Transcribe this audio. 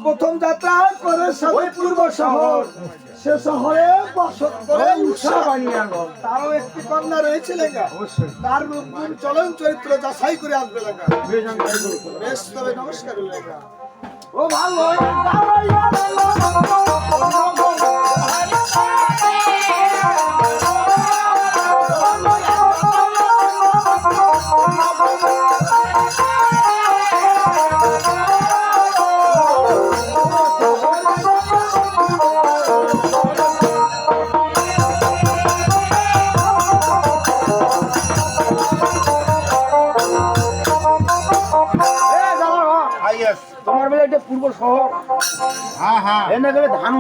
প্রথম যাত্রা করে পূর্ব শহর, সে শহরে বসত করে উৎসাহ বানিয়ে আনো। তারও একটি কন্যা রয়েছে লেগা, তার রূপগুণ চলন চরিত্র যাচাই করে আসবে লেগা। বেশ, তবে নমস্কার লেগা। ও ভালো তোমার বেলা এটা পূর্ব শহর, হ্যাঁ হ্যাঁ, এনে গেলে ধান